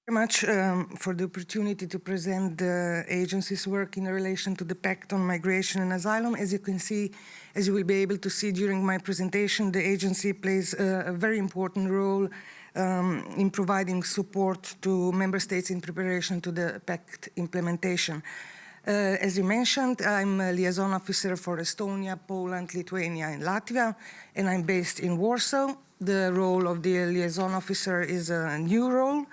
very much for the opportunity to present the agency's work in relation to the Pact on Migration and Asylum. As you can see, as you will be able to see during my presentation, the agency plays a very important role in providing support to member states in preparation to the Pact implementation. As you mentioned, I'm a liaison officer for Estonia, Poland, Lithuania, and Latvia, and I'm based in Warsaw. The role of the liaison officer is a new role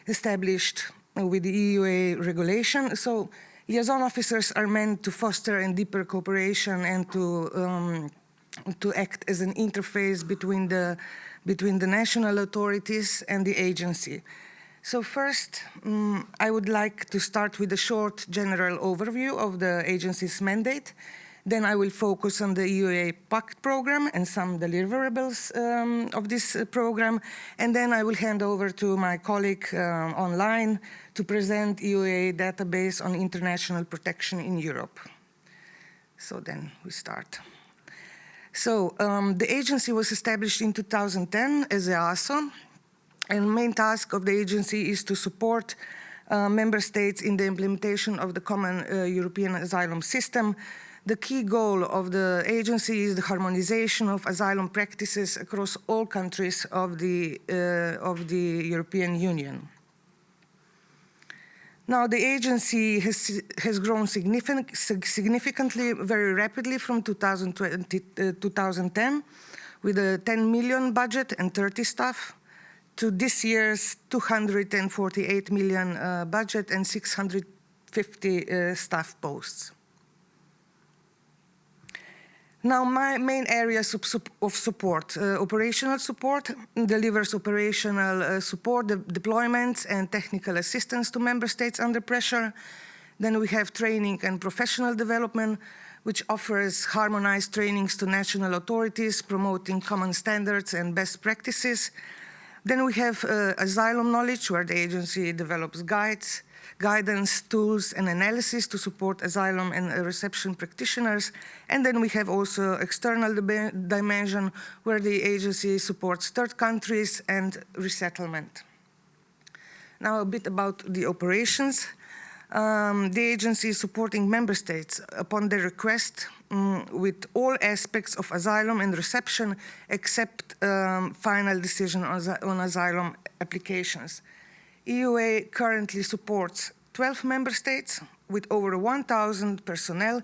established with the EUA regulation. So liaison officers are meant to foster a deeper cooperation and to act as an interface between the national authorities and the agency. So first, I would like to start with a short general overview of the agency's mandate. Then I will focus on the EUA Pact program and some deliverables of this program. And then I will hand over to my colleague online to present EUA database on international protection in Europe. So then we start. So the agency was established in 2010 as EASO, and the main task of the agency is to support member states in the implementation of the common European asylum system. The key goal of the agency is the harmonization of asylum practices across all countries of the European Union. Now, the agency has grown significantly, very rapidly from 2020 to 2010, with a 10 million budget and 30 staff, to this year's 248 million budget and 650 staff posts. Now, my main areas of support: operational support delivers operational support, deployments, and technical assistance to member states under pressure. Then we have training and professional development, which offers harmonized trainings to national authorities, promoting common standards and best practices. Then we have asylum knowledge, where the agency develops guidance, tools, and analysis to support asylum and reception practitioners. And then we have also external dimension, where the agency supports third countries and resettlement. Now a bit about the operations. The agency is supporting member states upon their request with all aspects of asylum and reception, except final decision on asylum applications. EUA currently supports 12 member states with over 1,000 personnel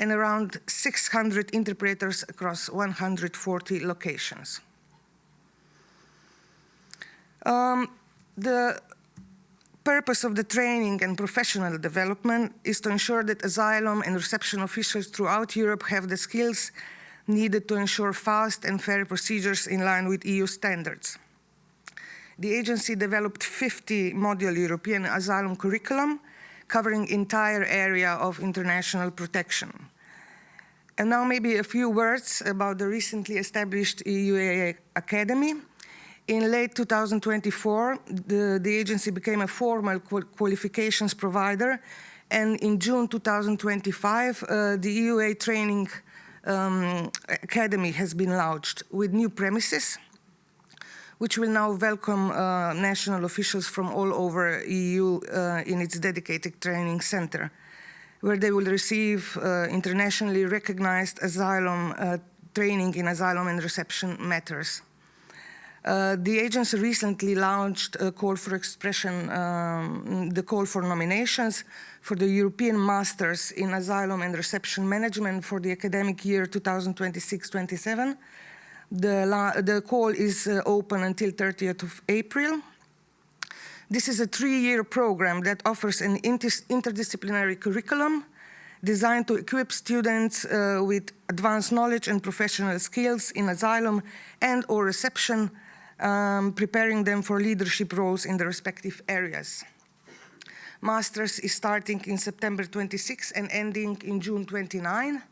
and around 600 interpreters across 140 locations. The purpose of the training and professional development is to ensure that asylum and reception officials throughout Europe have the skills needed to ensure fast and fair procedures in line with EU standards. The agency developed 50-module European asylum curriculum covering entire area of international protection. And now maybe a few words about the recently established EUA Academy. In late 2024, the agency became a formal qualifications provider, and in June 2025, the EUA Training Academy has been launched with new premises, which will now welcome national officials from all over EU in its dedicated training center, where they will receive internationally recognized asylum training in asylum and reception matters. The agency recently launched a call for expression, the call for nominations for the European Masters in Asylum and Reception Management for the academic year 2026-27. The call is open until 30th of April. This is a 3-year program that offers an interdisciplinary curriculum designed to equip students with advanced knowledge and professional skills in asylum and or reception, preparing them for leadership roles in the respective areas. Masters is starting in September 26 and ending in June 29.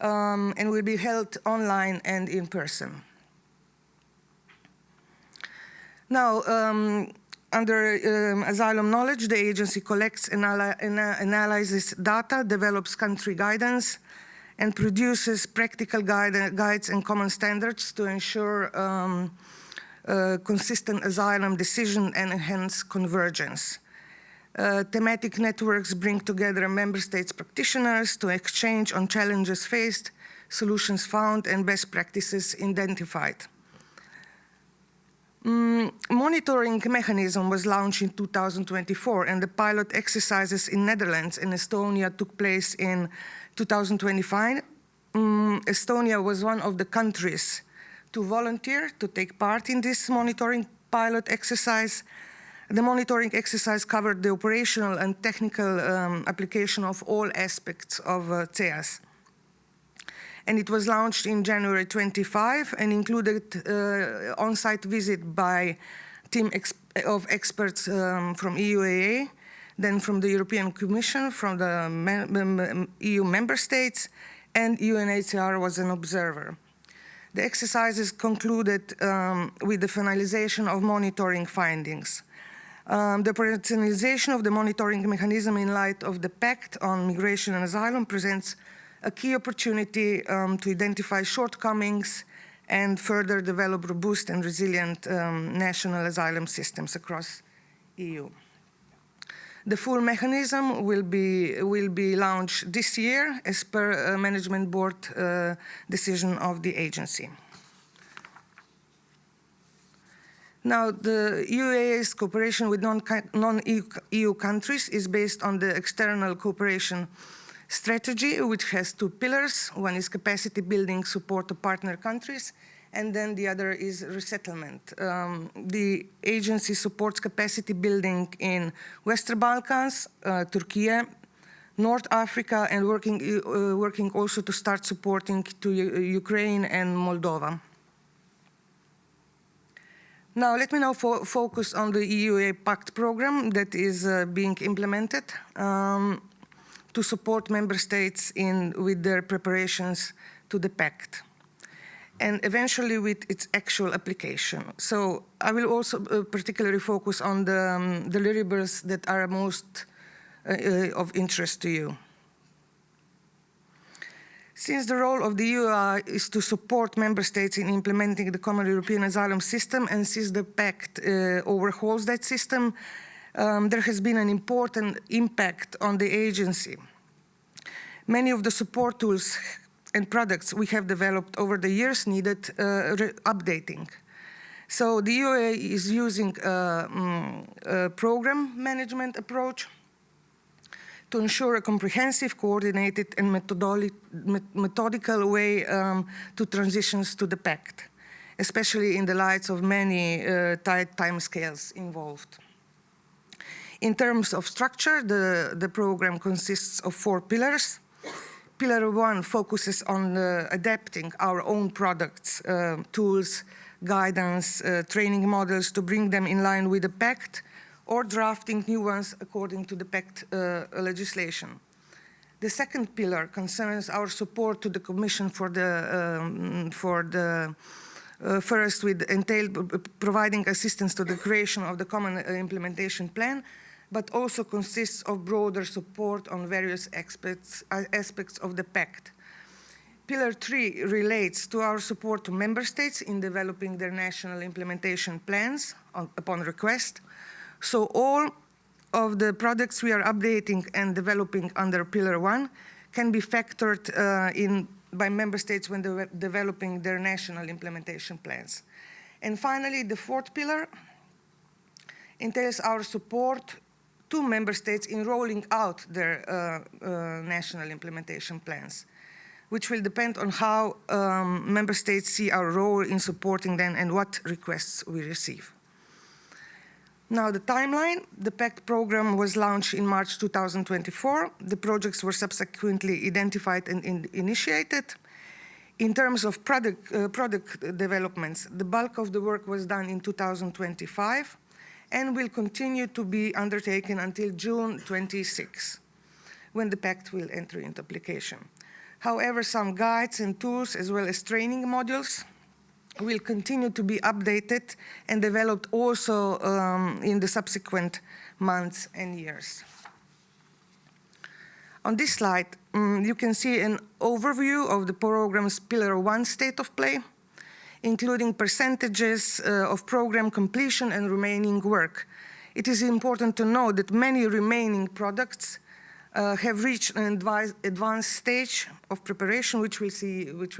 And will be held online and in person. Now, under asylum knowledge, the agency collects and analyzes data, develops country guidance, and produces practical guides and common standards to ensure consistent asylum decision, and enhance convergence. Thematic networks bring together member states practitioners to exchange on challenges faced, solutions found, and best practices identified. Monitoring mechanism was launched in 2024, and the pilot exercises in Netherlands and Estonia took place in 2025. Estonia was one of the countries to volunteer to take part in this monitoring pilot exercise. The monitoring exercise covered the operational and technical application of all aspects of CEAS. And it was launched in January 25 and included on-site visit by team of experts from EUAA, then from the European Commission, from the EU member states, and UNHCR was an observer. The exercises concluded with the finalization of monitoring findings. The operationalization of the monitoring mechanism in light of the Pact on Migration and Asylum presents a key opportunity to identify shortcomings and further develop robust and resilient national asylum systems across EU. The full mechanism will be launched this year as per a management board decision of the agency. Now, the UAA's cooperation with non-EU countries is based on the external cooperation strategy, which has two pillars. One is capacity building support to partner countries, and then the other is resettlement. The agency supports capacity building in Western Balkans, Turkey, North Africa, and working also to start supporting to Ukraine and Moldova. Now, let me now focus on the EUA Pact program that is being implemented to support member states with their preparations to the Pact, and eventually with its actual application. So I will also particularly focus on the deliverables that are most of interest to you. Since the role of the EU is to support member states in implementing the common European asylum system, and since the Pact overhauls that system, there has been an important impact on the agency. Many of the support tools and products we have developed over the years needed updating. So the EUA is using a program management approach to ensure a comprehensive, coordinated, and methodical way to transitions to the Pact, especially in the light of many tight timescales involved. In terms of structure, the program consists of 4 pillars. Pillar 1 focuses on adapting our own products, tools, guidance, training models to bring them in line with the Pact, or drafting new ones according to the Pact legislation. The second pillar concerns our support to the Commission first with providing assistance to the creation of the common implementation plan, but also consists of broader support on various aspects of the Pact. Pillar 3 relates to our support to member states in developing their national implementation plans upon request. So all of the products we are updating and developing under Pillar 1 can be factored in by member states when developing their national implementation plans. And finally, the 4th pillar entails our support to member states in rolling out their national implementation plans, which will depend on how member states see our role in supporting them and what requests we receive. Now, the timeline. The Pact program was launched in March 2024. The projects were subsequently identified and initiated. In terms of product developments, the bulk of the work was done in 2025 and will continue to be undertaken until June 26, when the Pact will enter into application. However, some guides and tools, as well as training modules, will continue to be updated and developed also in the subsequent months and years. On this slide, you can see an overview of the program's Pillar 1 state of play. including percentages of program completion and remaining work. It is important to note that many remaining products have reached an advanced stage of preparation, which we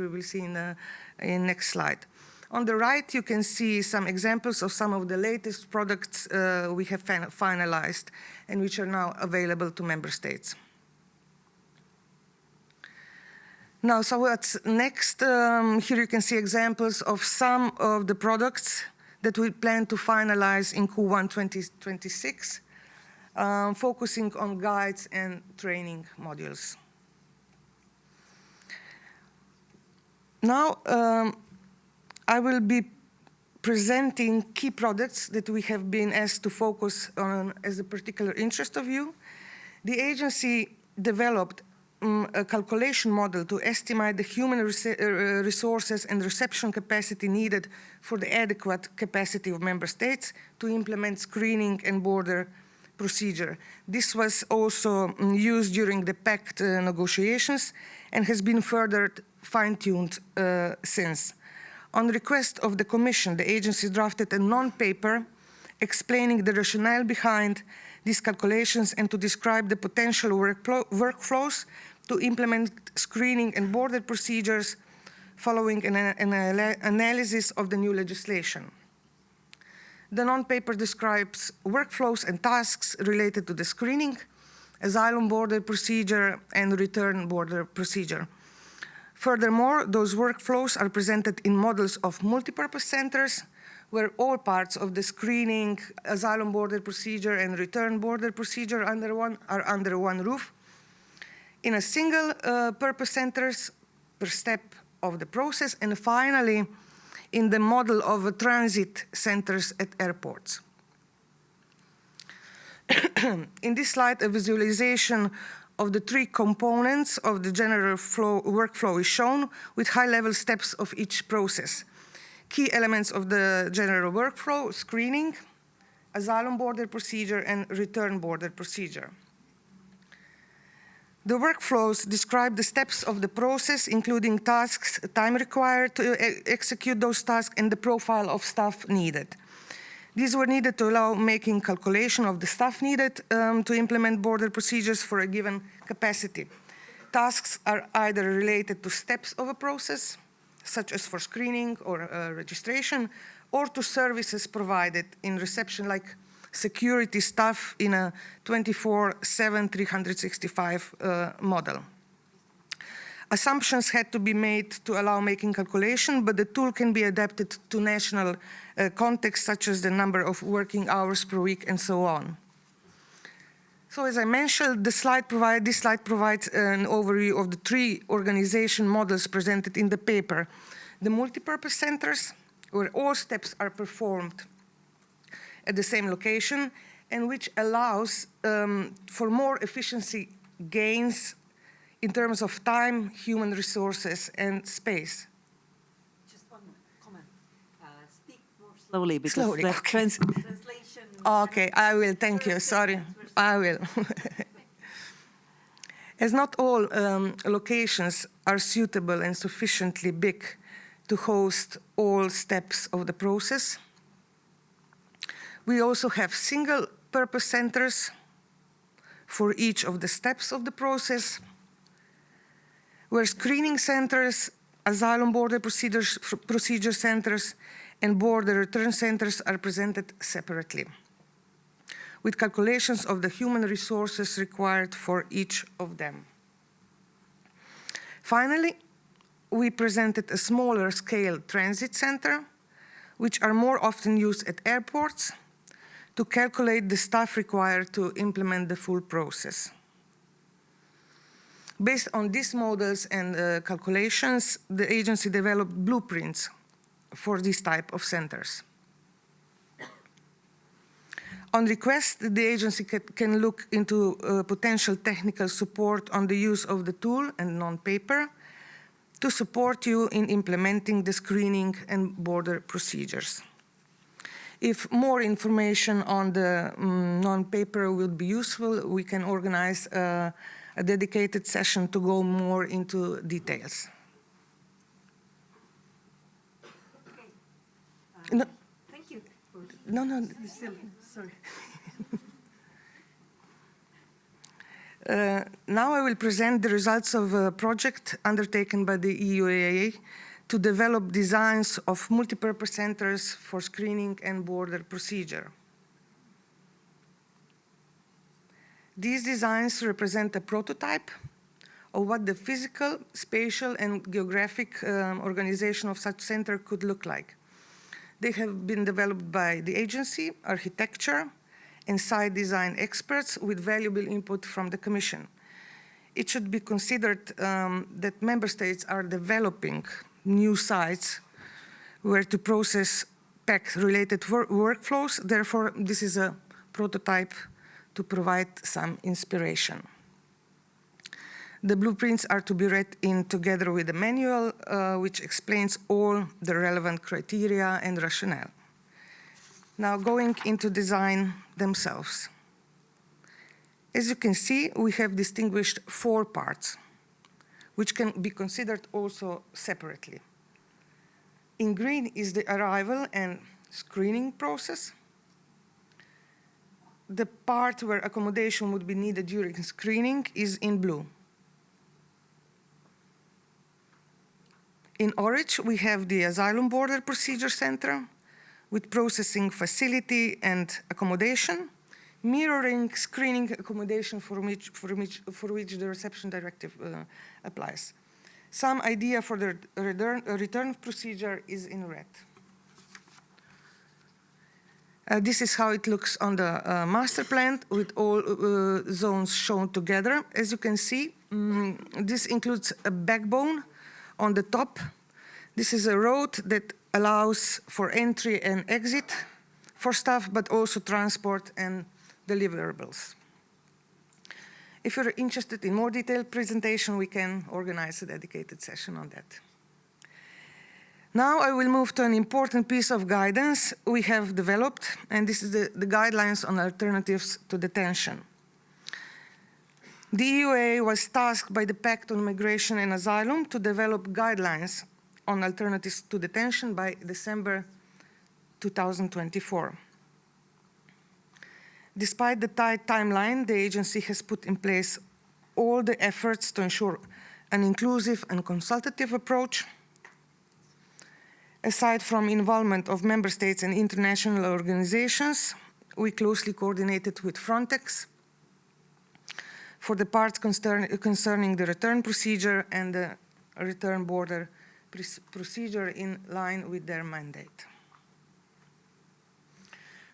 will see in the next slide. On the right, you can see some examples of some of the latest products we have finalized and which are now available to member states. Now, so what's next? Here you can see examples of some of the products that we plan to finalize in Q1 2026, focusing on guides and training modules. Now, I will be presenting key products that we have been asked to focus on as a particular interest of you. The agency developed a calculation model to estimate the human resources and reception capacity needed for the adequate capacity of member states to implement screening and border procedure. This was also used during the pact negotiations and has been further fine-tuned since. On request of the Commission, the agency drafted a non-paper explaining the rationale behind these calculations and to describe the potential workflows to implement screening and border procedures following an analysis of the new legislation. The non-paper describes workflows and tasks related to the screening, asylum border procedure, and return border procedure. Furthermore, those workflows are presented in models of multipurpose centers, where all parts of the screening, asylum border procedure, and return border procedure are under one roof, in a single purpose centers per step of the process, and finally, in the model of transit centers at airports. In this slide, a visualization of the three components of the general workflow is shown with high-level steps of each process. Key elements of the general workflow: screening, asylum border procedure, and return border procedure. The workflows describe the steps of the process, including tasks, time required to execute those tasks, and the profile of staff needed. These were needed to allow making calculation of the staff needed to implement border procedures for a given capacity. Tasks are either related to steps of a process, such as for screening or registration, or to services provided in reception, like security staff in a 24/7, 365 model. Assumptions had to be made to allow making calculation, but the tool can be adapted to national contexts, such as the number of working hours per week and so on. So as I mentioned, this slide provides an overview of the three organization models presented in the paper. The multipurpose centers, where all steps are performed at the same location, and which allows for more efficiency gains in terms of time, human resources, and space. Just one comment. Speak more slowly, because slowly, the okay. translation... Okay, I will, thank you, sorry, I will. As not all locations are suitable and sufficiently big to host all steps of the process, we also have single-purpose centers for each of the steps of the process, where screening centers, asylum border procedure centers, and border return centers are presented separately, with calculations of the human resources required for each of them. Finally, we presented a smaller scale transit center, which are more often used at airports to calculate the staff required to implement the full process. Based on these models and calculations, the agency developed blueprints for this type of centers. On request, the agency can look into potential technical support on the use of the tool and non-paper to support you in implementing the screening and border procedures. If more information on the non-paper will be useful, we can organize a dedicated session to go more into details. No, Thank you. no, no. Still, sorry. Now I will present the results of a project undertaken by the EUAA to develop designs of multipurpose centers for screening and border procedure. These designs represent a prototype of what the physical, spatial, and geographic organization of such center could look like. They have been developed by the agency, architecture, and site design experts with valuable input from the Commission. It should be considered that member states are developing new sites where to process PACT-related workflows. Therefore, this is a prototype to provide some inspiration. The blueprints are to be read in together with the manual, which explains all the relevant criteria and rationale. Now, going into design themselves. As you can see, we have distinguished 4 parts, which can be considered also separately. In green is the arrival and screening process. The part where accommodation would be needed during screening is in blue. In orange, we have the Asylum Border Procedure Center with processing facility and accommodation, mirroring screening accommodation for which the reception directive applies. Some idea for the return procedure is in red. This is how it looks on the master plan with all zones shown together. As you can see, this includes a backbone on the top. This is a road that allows for entry and exit for staff, but also transport and deliverables. If you're interested in more detailed presentation, we can organize a dedicated session on that. Now I will move to an important piece of guidance we have developed, and this is the guidelines on alternatives to detention. The EUA was tasked by the Pact on Migration and Asylum to develop guidelines on alternatives to detention by December 2024. Despite the tight timeline, the agency has put in place all the efforts to ensure an inclusive and consultative approach. Aside from involvement of member states and international organizations, we closely coordinated with Frontex for the parts concerning the return procedure and the return border procedure in line with their mandate.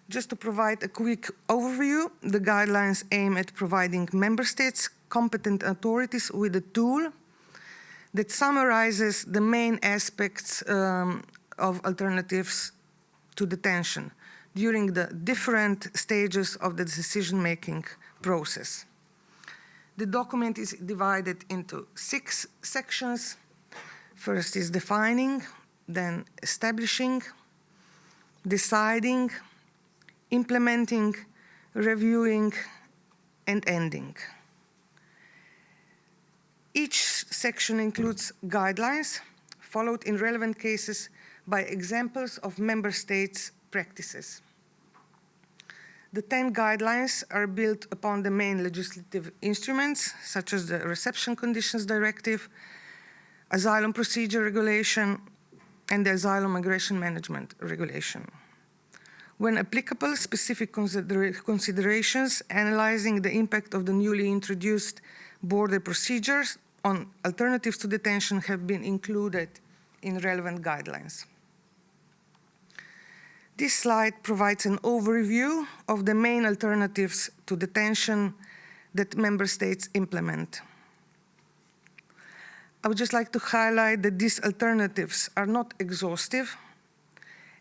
Just to provide a quick overview, the guidelines aim at providing member states, competent authorities with a tool that summarizes the main aspects of alternatives to detention during the different stages of the decision-making process. The document is divided into 6 sections. First is defining, then establishing, deciding, implementing, reviewing, and ending. Each section includes guidelines, followed in relevant cases by examples of member states' practices. The 10 guidelines are built upon the main legislative instruments, such as the Reception Conditions Directive, Asylum Procedure Regulation, and the Asylum Migration Management Regulation. When applicable, specific considerations analyzing the impact of the newly introduced border procedures on alternatives to detention have been included in relevant guidelines. This slide provides an overview of the main alternatives to detention that member states implement. I would just like to highlight that these alternatives are not exhaustive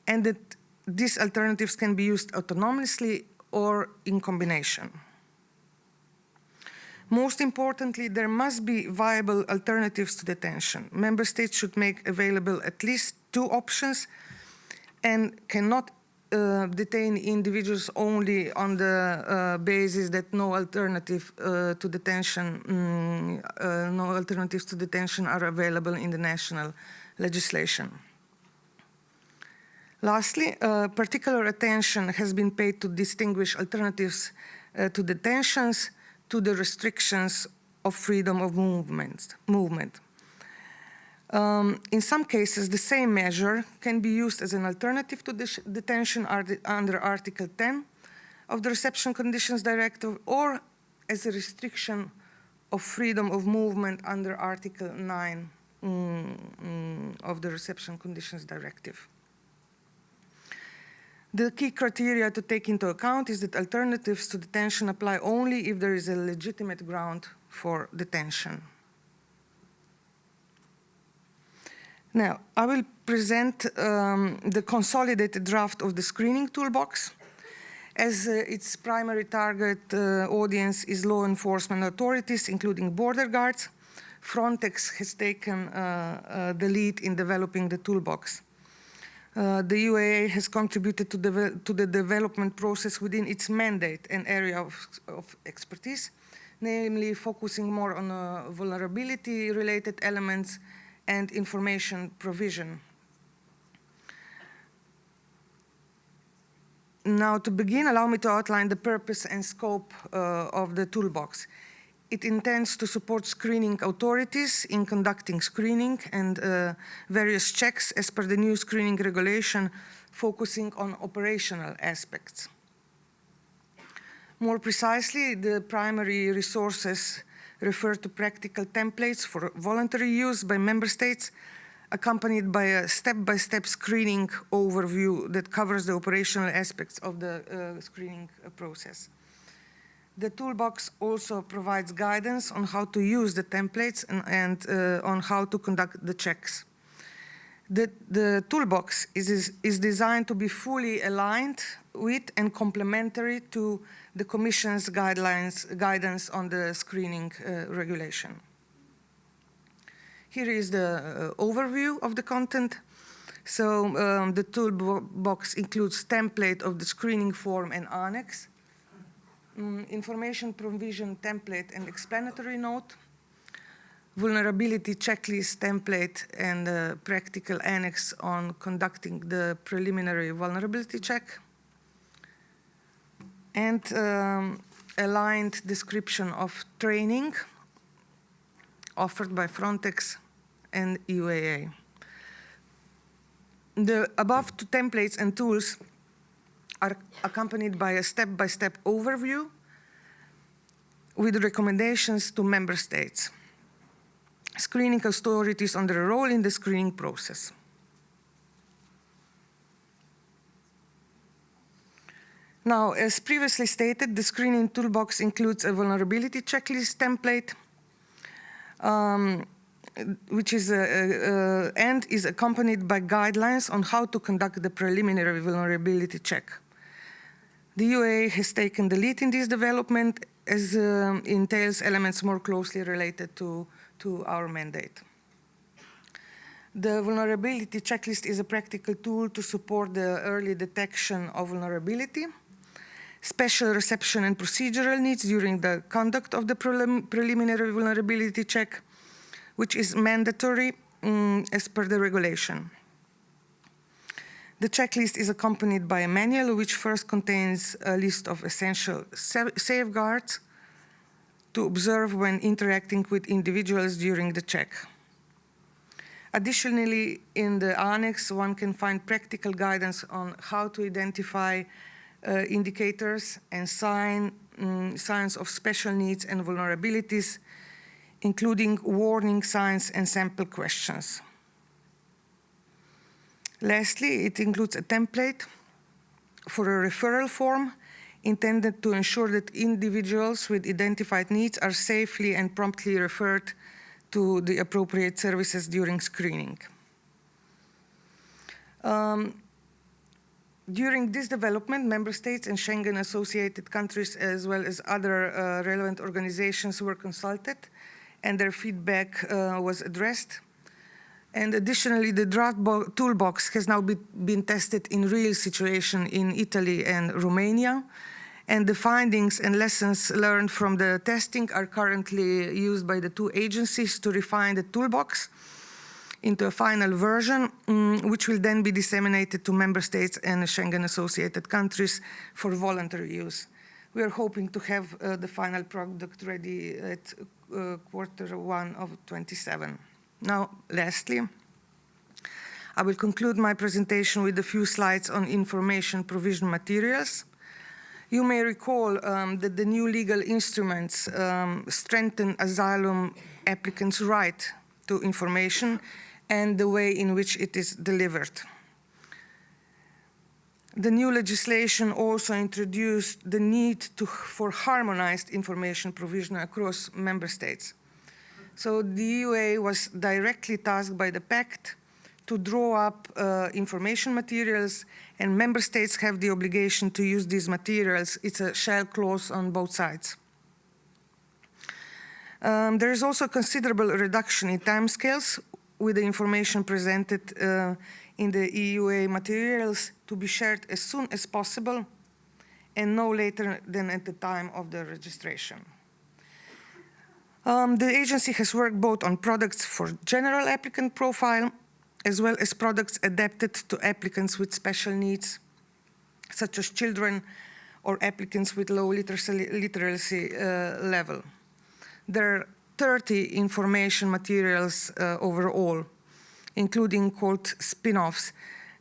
and that these alternatives can be used autonomously or in combination. Most importantly, there must be viable alternatives to detention. Member states should make available at least 2 options and cannot detain individuals only on the basis that no alternative to detention, no alternatives to detention are available in the national legislation. Lastly, particular attention has been paid to distinguish alternatives to detentions, to the restrictions of freedom of movement. In some cases, the same measure can be used as an alternative to detention under Article 10 of the Reception Conditions Directive, or as a restriction of freedom of movement under Article 9 of the Reception Conditions Directive. The key criteria to take into account is that alternatives to detention apply only if there is a legitimate ground for detention. Now, I will present the consolidated draft of the screening toolbox, as its primary target audience is law enforcement authorities, including border guards. Frontex has taken the lead in developing the toolbox. The UAA has contributed to the development process within its mandate and area of expertise, namely focusing more on vulnerability-related elements and information provision. Now, to begin, allow me to outline the purpose and scope of the toolbox. It intends to support screening authorities in conducting screening and various checks as per the new screening regulation, focusing on operational aspects. More precisely, the primary resources refer to practical templates for voluntary use by member states, accompanied by a step-by-step screening overview that covers the operational aspects of the screening process. The toolbox also provides guidance on how to use the templates and on how to conduct the checks. The toolbox is designed to be fully aligned with and complementary to the Commission's guidance on the screening regulation. Here is the overview of the content. So the toolbox includes template of the screening form and annex, information provision template and explanatory note, vulnerability checklist template and practical annex on conducting the preliminary vulnerability check, and aligned description of training offered by Frontex and UAA. The above two templates and tools are accompanied by a step-by-step overview with recommendations to member states, screening authorities on their role in the screening process. Now, as previously stated, the screening toolbox includes a vulnerability checklist template, which is and is accompanied by guidelines on how to conduct the preliminary vulnerability check. The UAA has taken the lead in this development, as entails elements more closely related to our mandate. The vulnerability checklist is a practical tool to support the early detection of vulnerability, special reception and procedural needs during the conduct of the preliminary vulnerability check, which is mandatory as per the regulation. The checklist is accompanied by a manual which first contains a list of essential safeguards to observe when interacting with individuals during the check. Additionally, in the annex, one can find practical guidance on how to identify indicators and signs of special needs and vulnerabilities, including warning signs and sample questions. Lastly, it includes a template for a referral form intended to ensure that individuals with identified needs are safely and promptly referred to the appropriate services during screening. During this development, member states and Schengen-associated countries, as well as other relevant organizations, were consulted, and their feedback was addressed. And additionally, the draft toolbox has now been tested in real situation in Italy and Romania, and the findings and lessons learned from the testing are currently used by the two agencies to refine the toolbox into a final version, which will then be disseminated to member states and Schengen-associated countries for voluntary use. We are hoping to have the final product ready at Q1 of 27. Now, lastly, I will conclude my presentation with a few slides on information provision materials. You may recall that the new legal instruments strengthen asylum applicants' right to information and the way in which it is delivered. The new legislation also introduced the need for harmonized information provision across member states. So the EUA was directly tasked by the Pact to draw up information materials, and member states have the obligation to use these materials. It's a shell clause on both sides. There is also a considerable reduction in timescales with the information presented in the EUA materials to be shared as soon as possible and no later than at the time of the registration. The agency has worked both on products for general applicant profile as well as products adapted to applicants with special needs, such as children or applicants with low literacy level. There are 30 information materials overall, including called spin-offs,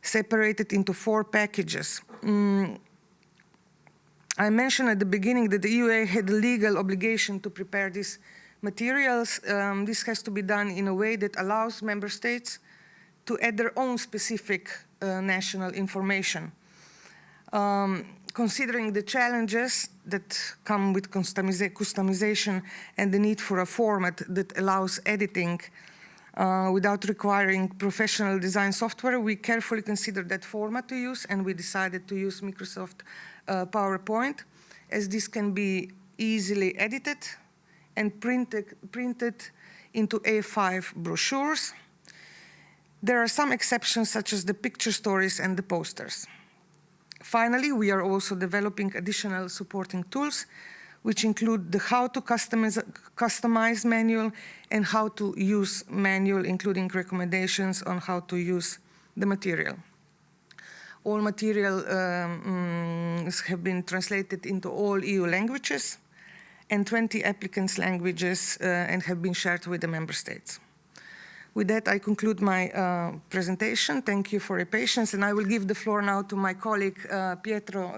separated into 4 packages. I mentioned at the beginning that the EUA had a legal obligation to prepare these materials. This has to be done in a way that allows member states to add their own specific national information. Considering the challenges that come with customization and the need for a format that allows editing without requiring professional design software, we carefully considered that format to use, and we decided to use Microsoft PowerPoint, as this can be easily edited and printed into A5 brochures. There are some exceptions, such as the picture stories and the posters. Finally, we are also developing additional supporting tools, which include the how to customize manual and how to use manual, including recommendations on how to use the material. All material have been translated into all EU languages and 20 applicants' languages and have been shared with the member states. With that, I conclude my presentation. Thank you for your patience, and I will give the floor now to my colleague, Pietro,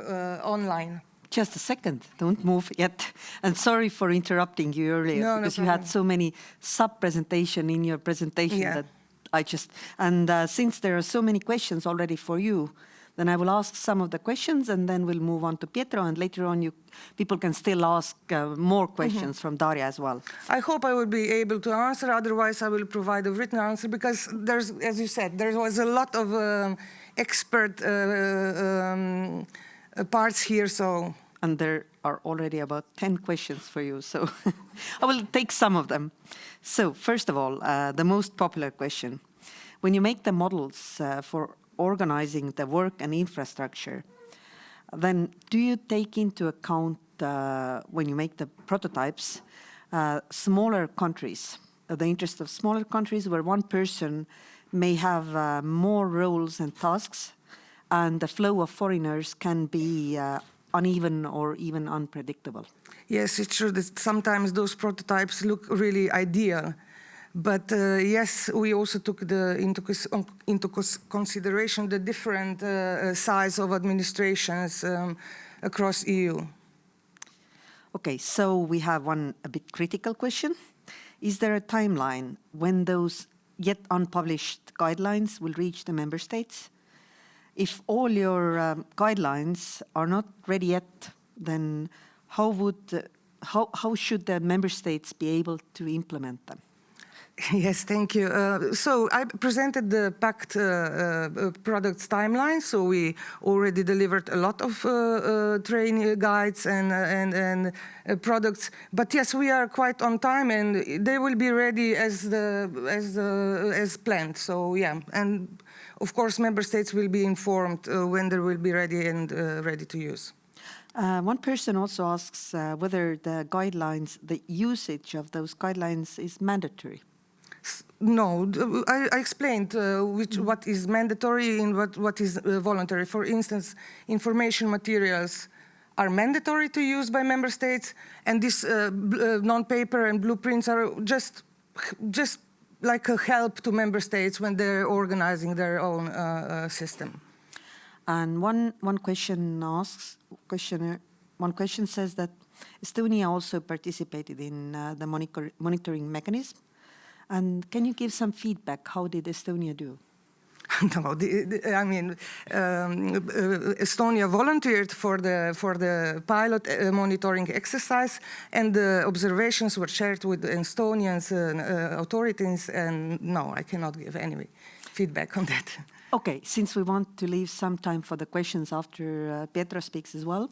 online. Just a second, don't move yet. And sorry for interrupting you earlier, because you had so many sub-presentation in your presentation that I just... And since there are so many questions already for you, then I will ask some of the questions, and then we'll move on to Pietro, and later on people can still ask more questions from Darja as well. I hope I will be able to answer, otherwise I will provide a written answer, because there's, as you said, there was a lot of expert parts here, so... And there are already about 10 questions for you, so I will take some of them. So, first of all, the most popular question. When you make the models for organizing the work and infrastructure, then do you take into account, when you make the prototypes, smaller countries, the interest of smaller countries where one person may have more roles and tasks, and the flow of foreigners can be uneven or even unpredictable? Yes, it's true that sometimes those prototypes look really ideal. But yes, we also took into consideration the different size of administrations across EU. Okay, so we have a bit critical question. Is there a timeline when those yet unpublished guidelines will reach the member states? If all your guidelines are not ready yet, then how should the member states be able to implement them? Yes, thank you. So I presented the Pact products timeline. So we already delivered a lot of training guides and products. But yes, we are quite on time, and they will be ready as planned. So yeah, and of course, member states will be informed when they will be ready and ready to use. One person also asks whether the guidelines, the usage of those guidelines is mandatory. No, I explained what is mandatory and what is voluntary. For instance, information materials are mandatory to use by member states, and these non-paper and blueprints are just like a help to member states when they're organizing their own system. And one question says that Estonia also participated in the monitoring mechanism. And can you give some feedback? How did Estonia do? No, I mean, Estonia volunteered for the pilot monitoring exercise, and the observations were shared with the Estonian authorities, and no, I cannot give any feedback on that. Okay, since we want to leave some time for the questions after Pietro speaks as well,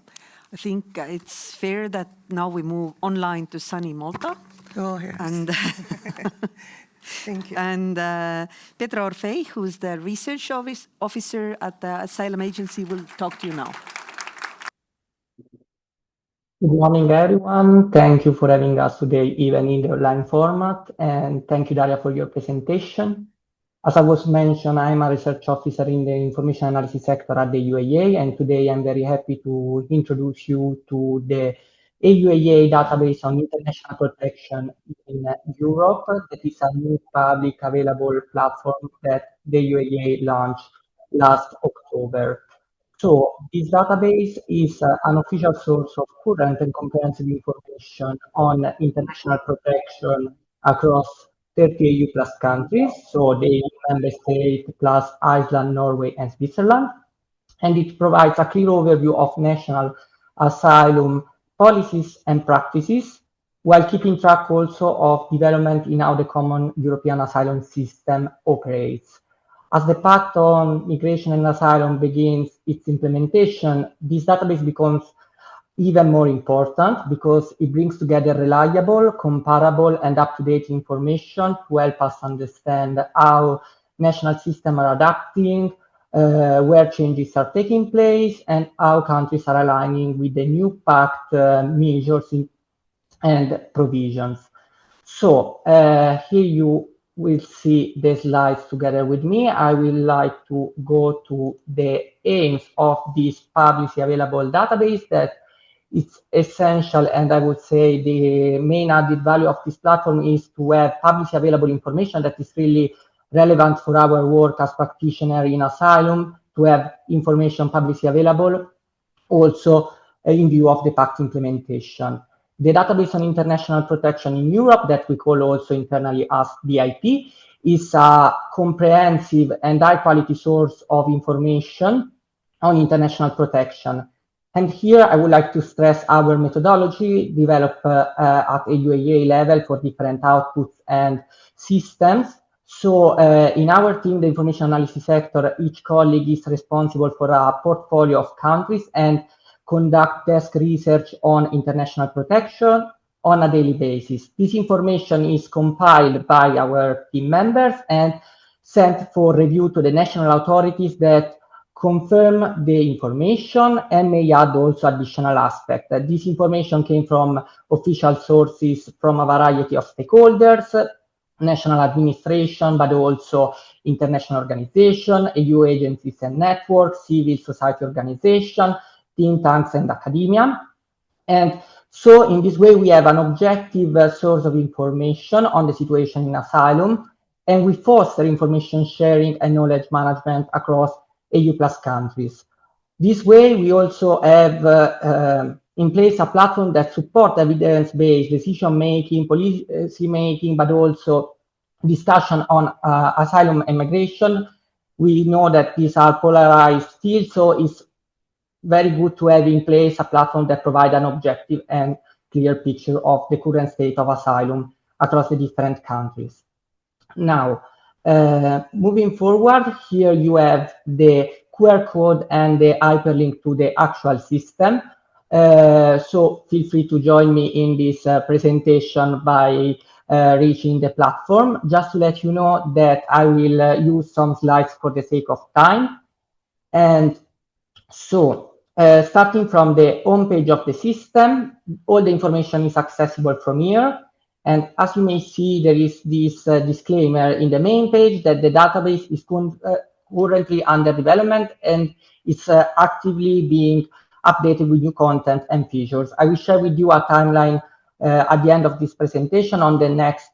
I think it's fair that now we move online to sunny Malta. Oh, yes. And thank you. And Pietro Orfei, who's the research officer at the Asylum Agency, will talk to you now. Good morning, everyone. Thank you for having us today, even in the online format. And thank you, Daria, for your presentation. As I was mentioned, I'm a research officer in the information analysis sector at the UAA, and today I'm very happy to introduce you to the AUAA database on international protection in Europe. That is a new public available platform that the UAA launched last October. So this database is an official source of current and comprehensive information on international protection across 30 EU plus countries, so the EU member state plus Iceland, Norway, and Switzerland. And it provides a clear overview of national asylum policies and practices, while keeping track also of development in how the common European asylum system operates. As the Pact on Migration and Asylum begins its implementation, this database becomes even more important because it brings together reliable, comparable, and up-to-date information to help us understand how national systems are adapting, where changes are taking place, and how countries are aligning with the new Pact measures and provisions. So here you will see the slides together with me. I would like to go to the aims of this publicly available database that it's essential, and I would say the main added value of this platform is to have publicly available information that is really relevant for our work as practitioners in asylum, to have information publicly available also in view of the Pact implementation. The database on international protection in Europe, that we call also internally as DIP, is a comprehensive and high-quality source of information on international protection. And here I would like to stress our methodology developed at a UAA level for different outputs and systems. So in our team, the information analysis sector, each colleague is responsible for a portfolio of countries and conduct desk research on international protection on a daily basis. This information is compiled by our team members and sent for review to the national authorities that confirm the information and may add also additional aspects. This information came from official sources from a variety of stakeholders, national administration, but also international organizations, EU agencies and networks, civil society organizations, think tanks and academia. And so in this way, we have an objective source of information on the situation in asylum, and we foster information sharing and knowledge management across EU plus countries. This way, we also have in place a platform that supports evidence-based decision-making, policy-making, but also discussion on asylum and migration. We know that these are polarized fields, so it's very good to have in place a platform that provides an objective and clear picture of the current state of asylum across the different countries. Now, moving forward, here you have the QR code and the hyperlink to the actual system. So feel free to join me in this presentation by reaching the platform. Just to let you know that I will use some slides for the sake of time. And so starting from the home page of the system, all the information is accessible from here. And as you may see, there is this disclaimer in the main page that the database is currently under development and it's actively being updated with new content and features. I will share with you a timeline at the end of this presentation on the next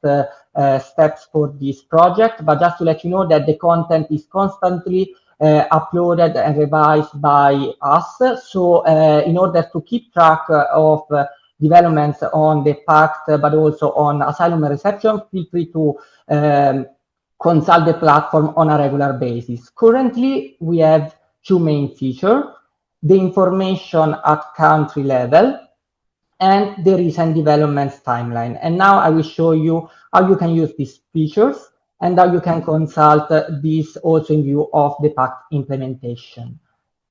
steps for this project, but just to let you know that the content is constantly uploaded and revised by us. So in order to keep track of developments on the pact, but also on asylum and reception, feel free to consult the platform on a regular basis. Currently, we have two main features: the information at country level and the recent developments timeline. And now I will show you how you can use these features and how you can consult this also in view of the pact implementation.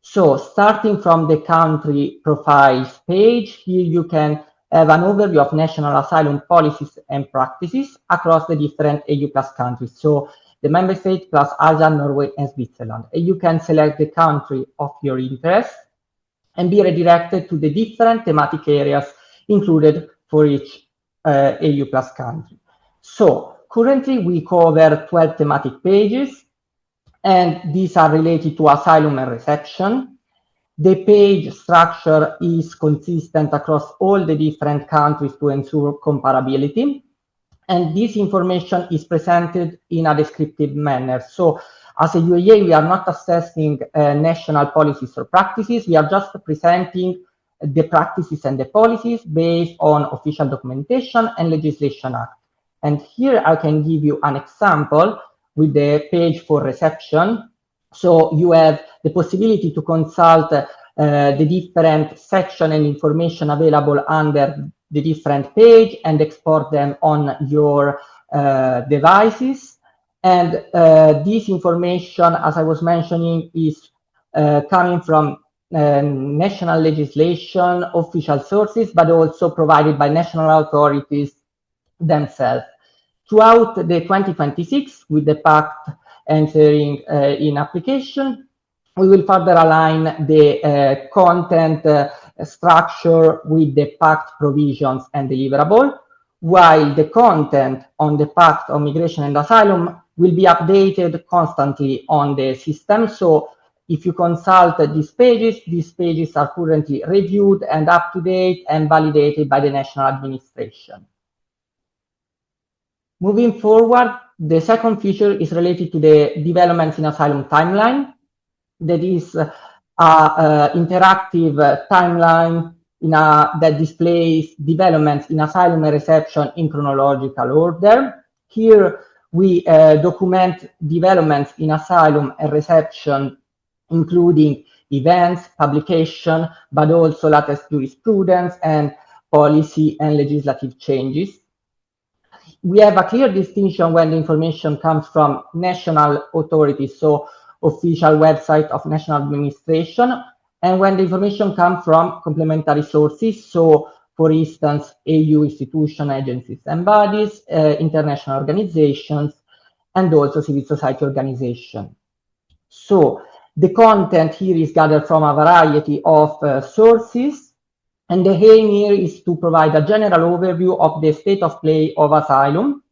So starting from the country profiles page, here you can have an overview of national asylum policies and practices across the different EU plus countries. So the member states plus Ireland, Norway, and Switzerland. And you can select the country of your interest and be redirected to the different thematic areas included for each EU plus country. So currently we cover 12 thematic pages, and these are related to asylum and reception. The page structure is consistent across all the different countries to ensure comparability. And this information is presented in a descriptive manner. So as a UEA, we are not assessing national policies or practices. We are just presenting the practices and the policies based on official documentation and legislation act. And here I can give you an example with the page for reception. So you have the possibility to consult the different section and information available under the different page and export them on your devices. And this information, as I was mentioning, is coming from national legislation, official sources, but also provided by national authorities themselves. Throughout the 2026, with the pact entering in application, we will further align the content structure with the pact provisions and deliverable, while the content on the pact on migration and asylum will be updated constantly on the system. So if you consult these pages are currently reviewed and up to date and validated by the national administration. Moving forward, the second feature is related to the developments in asylum timeline. That is an interactive timeline that displays developments in asylum and reception in chronological order. Here we document developments in asylum and reception, including events, publication, but also latest jurisprudence and policy and legislative changes. We have a clear distinction when the information comes from national authorities, so official website of national administration, and when the information comes from complementary sources, so for instance, EU institutions, agencies and bodies, international organizations, and also civil society organizations. So the content here is gathered from a variety of sources, and the aim here is to provide a general overview of the state of play of asylum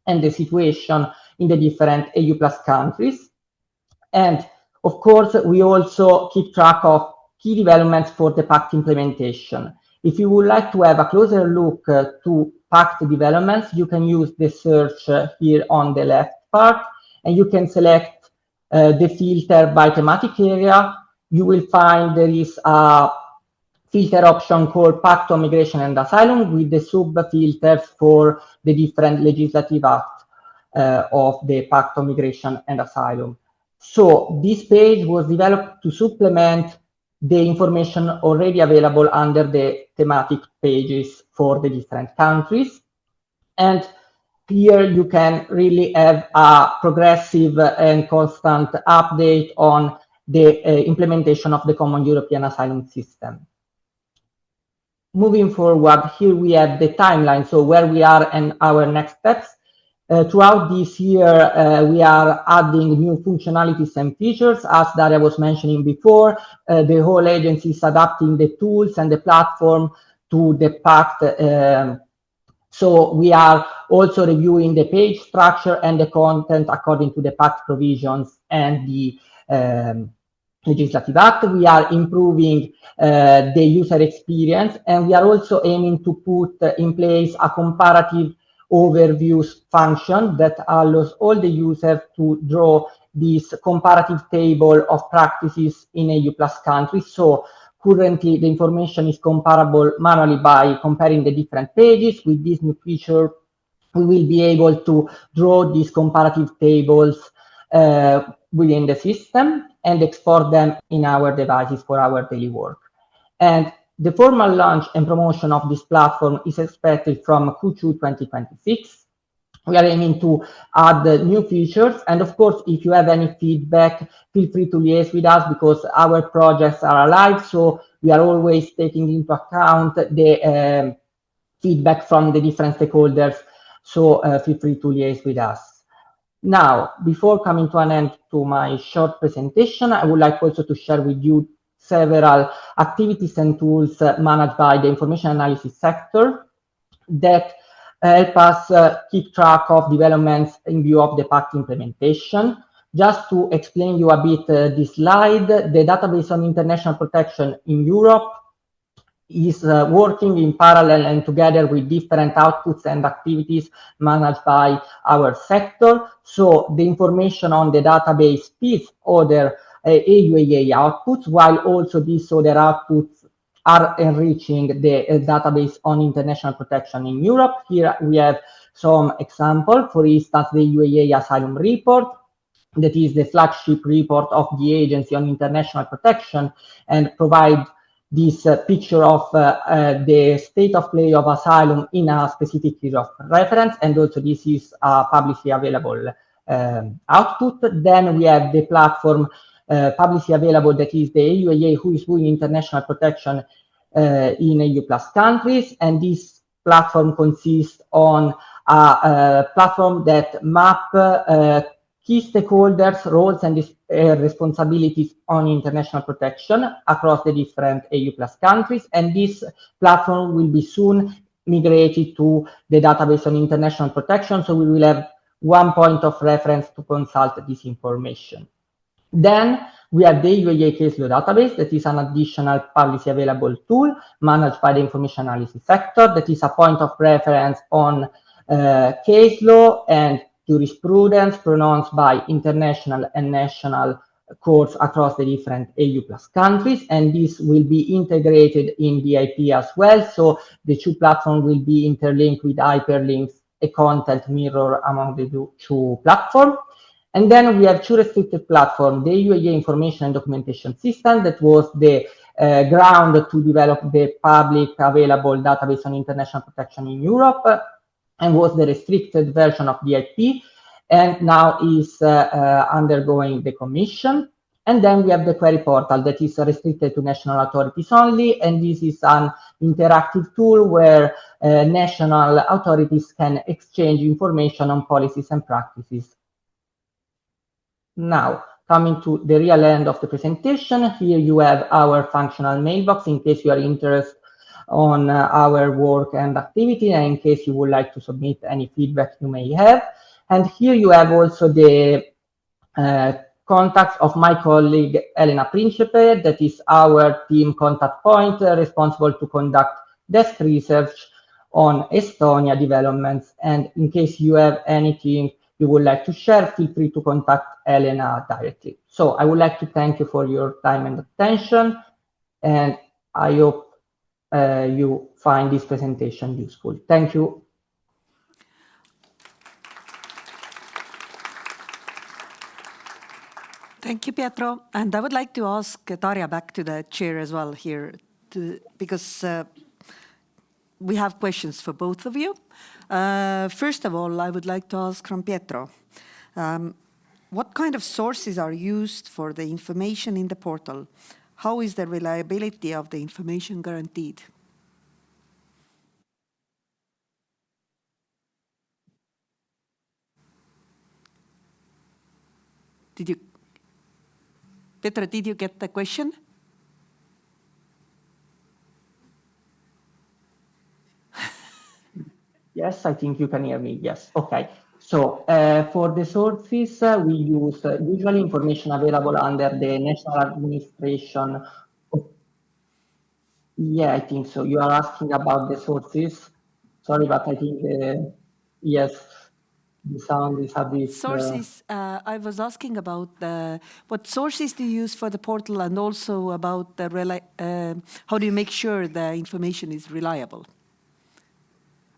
and the situation in the different EU plus countries. And of course, we also keep track of key developments for the pact implementation. If you would like to have a closer look to pact developments, you can use the search here on the left part, and you can select the filter by thematic area. You will find there is a filter option called Pact on Migration and Asylum with the sub-filters for the different legislative acts of the Pact on Migration and Asylum. So this page was developed to supplement the information already available under the thematic pages for the different countries. And here you can really have a progressive and constant update on the implementation of the Common European Asylum System. Moving forward, here we have the timeline, so where we are and our next steps. Throughout this year, we are adding new functionalities and features. As Darja was mentioning before, the whole agency is adapting the tools and the platform to the pact So we are also reviewing the page structure and the content according to the pact provisions and the legislative act. We are improving the user experience, and we are also aiming to put in place a comparative overview function that allows all the users to draw this comparative table of practices in EU plus countries. So currently the information is comparable manually by comparing the different pages. With this new feature, we will be able to draw these comparative tables within the system and export them in our devices for our daily work. And the formal launch and promotion of this platform is expected from Q2 2026. We are aiming to add new features. And of course, if you have any feedback, feel free to liaise with us because our projects are alive. So we are always taking into account the feedback from the different stakeholders. So feel free to liaise with us. Now, before coming to an end to my short presentation, I would like also to share with you several activities and tools managed by the information analysis sector that help us keep track of developments in view of the pact implementation. Just to explain you a bit this slide, the database on international protection in Europe is working in parallel and together with different outputs and activities managed by our sector. So the information on the database feeds other AUAA outputs, while also these other outputs are enriching the database on international protection in Europe. Here we have some examples. For instance, the UAA Asylum Report, that is the flagship report of the Agency on International Protection, and provide this picture of the state of play of asylum in a specific field of reference, and also this is publicly available output. Then we have the platform publicly available, that is the AUAA, who is doing international protection in EU plus countries, and this platform consists on a platform that map key stakeholders' roles and responsibilities on international protection across the different EU plus countries, and this platform will be soon migrated to the database on international protection, so we will have one point of reference to consult this information. Then we have the UAA case law database, that is an additional publicly available tool managed by the information analysis sector, that is a point of reference on case law and jurisprudence pronounced by international and national courts across the different EU plus countries, and this will be integrated in the IP as well. So the two platforms will be interlinked with hyperlinks, a content mirror among the two platforms. And then we have two restricted platforms, the UAA Information and Documentation System, that was the ground to develop the public available database on international protection in Europe, and was the restricted version of the IP, and now is undergoing the commission. And then we have the query portal that is restricted to national authorities only, and this is an interactive tool where national authorities can exchange information on policies and practices. Now, coming to the real end of the presentation, here you have our functional mailbox in case you are interested on our work and activity, and in case you would like to submit any feedback you may have. And here you have also the contacts of my colleague Elena Principe, that is our team contact point responsible to conduct desk research on Estonia developments. And in case you have anything you would like to share, feel free to contact Elena directly. So I would like to thank you for your time and attention, and I hope you find this presentation useful. Thank you. Thank you, Pietro. And I would like to ask Darja back to the chair as well here, because we have questions for both of you. First of all, I would like to ask from Pietro, what kind of sources are used for the information in the portal? How is the reliability of the information guaranteed? Pietro, did you get the question? Yes, I think you can hear me. Yes. Okay. So for the sources, we use usually information available under the National Administration. Yeah, I think so. You are asking about the sources. Sorry, but I think yes, the sound is a bit. Sources, I was asking about what sources do you use for the portal, and also about the how do you make sure the information is reliable?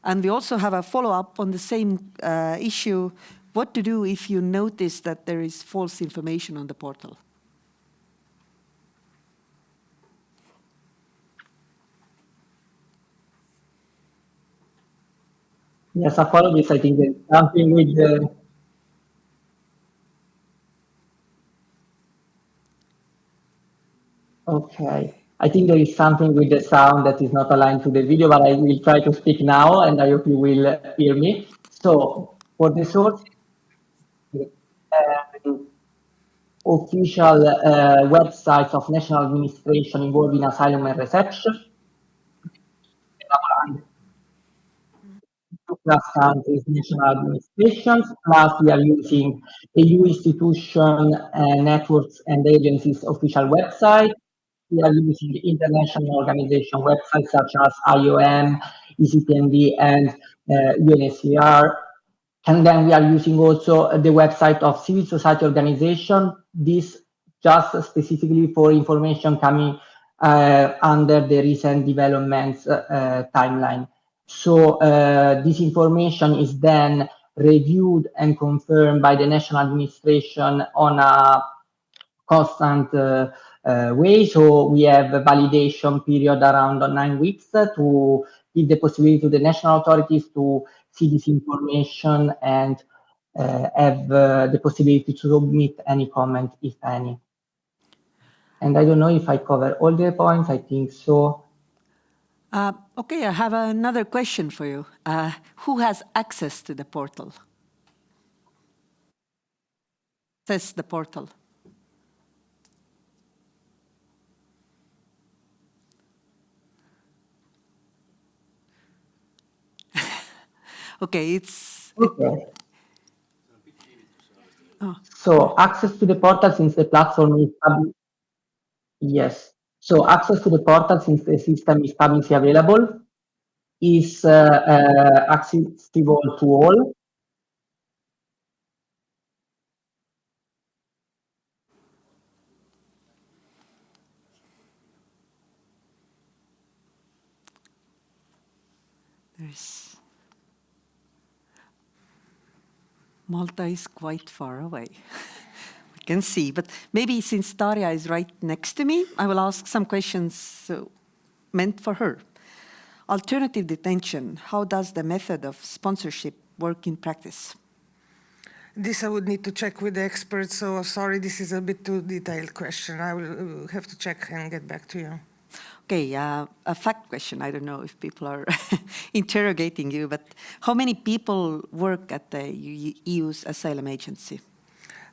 And we also have a follow-up on the same issue, what to do if you notice that there is false information on the portal. Yes, apologies. I think there's something with the. Okay. I think there is something with the sound that is not aligned to the video, but I will try to speak now, and I hope you will hear me. So for the source, official websites of national administration involved in asylum and reception, plus countries, national administrations, plus we are using EU institution networks and agencies official website. We are using international organization websites such as IOM, ECTND, and UNHCR. And then we are using also the website of civil society organization, this just specifically for information coming under the recent developments timeline. So this information is then reviewed and confirmed by the national administration on a constant way. So we have a validation period around 9 weeks to give the possibility to the national authorities to see this information and have the possibility to submit any comment, if any. And I don't know if I cover all the points. I think so. Okay, I have another question for you. Who has access to the portal? Says the portal. Okay, it's. Okay. So access to the portal since the platform is public. Yes. So access to the portal since the system is publicly available is accessible to all. There's. Malta is quite far away. We can see, but maybe since Darja is right next to me, I will ask some questions meant for her. Alternative detention, how does the method of sponsorship work in practice? This I would need to check with the experts, so sorry, this is a bit too detailed question. I will have to check and get back to you. Okay, a fact question. I don't know if people are interrogating you, but how many people work at the EU's asylum agency?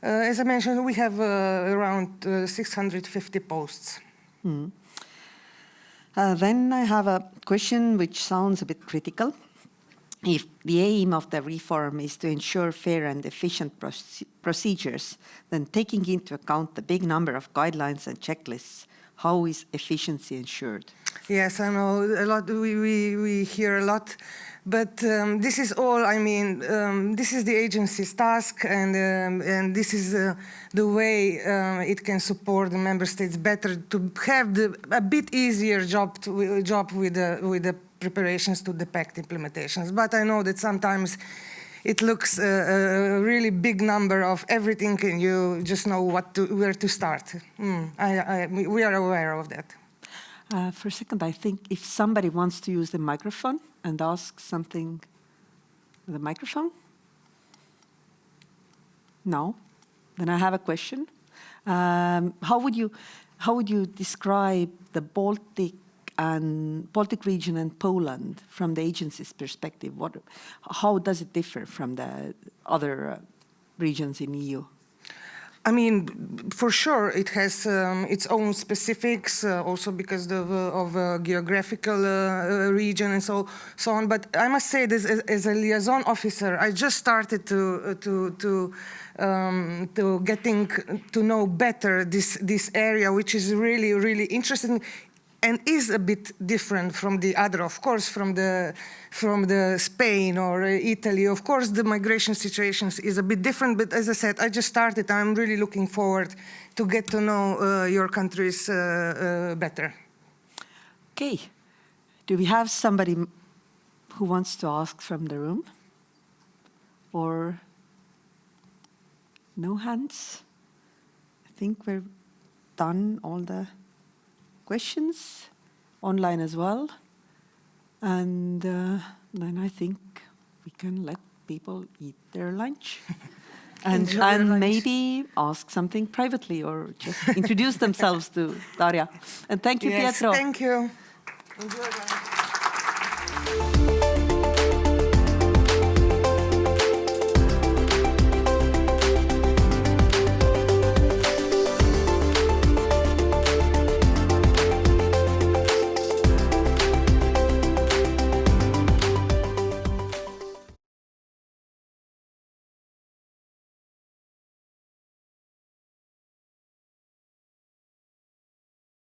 As I mentioned, we have around 650 posts. Then I have a question which sounds a bit critical. If the aim of the reform is to ensure fair and efficient procedures, then taking into account the big number of guidelines and checklists, how is efficiency ensured? Yes, I know a lot. We hear a lot, but this is all. I mean, this is the agency's task, and this is the way it can support the member states better to have a bit easier job with the preparations to the pact implementations. But I know that sometimes it looks a really big number of everything, and you just know where to start. We are aware of that. For a second, I think if somebody wants to use the microphone and ask something with the microphone? No? Then I have a question. How would you describe the Baltic region and Poland from the agency's perspective? How does it differ from the other regions in EU? I mean, for sure, it has its own specifics, also because of geographical region and so on. But I must say, this as a liaison officer, I just started to getting to know better this area, which is really, really interesting. And is a bit different from the other, of course, from the Spain or Italy. Of course, the migration situations is a bit different, but as I said, I just started. I'm really looking forward to get to know your countries better. Okay. Do we have somebody who wants to ask from the room? Or no hands? I think we're done all the questions online as well. And then I think we can let people eat their lunch. And maybe ask something privately or just introduce themselves to Darja. And thank you, Yes, Pietro. thank you. Enjoy.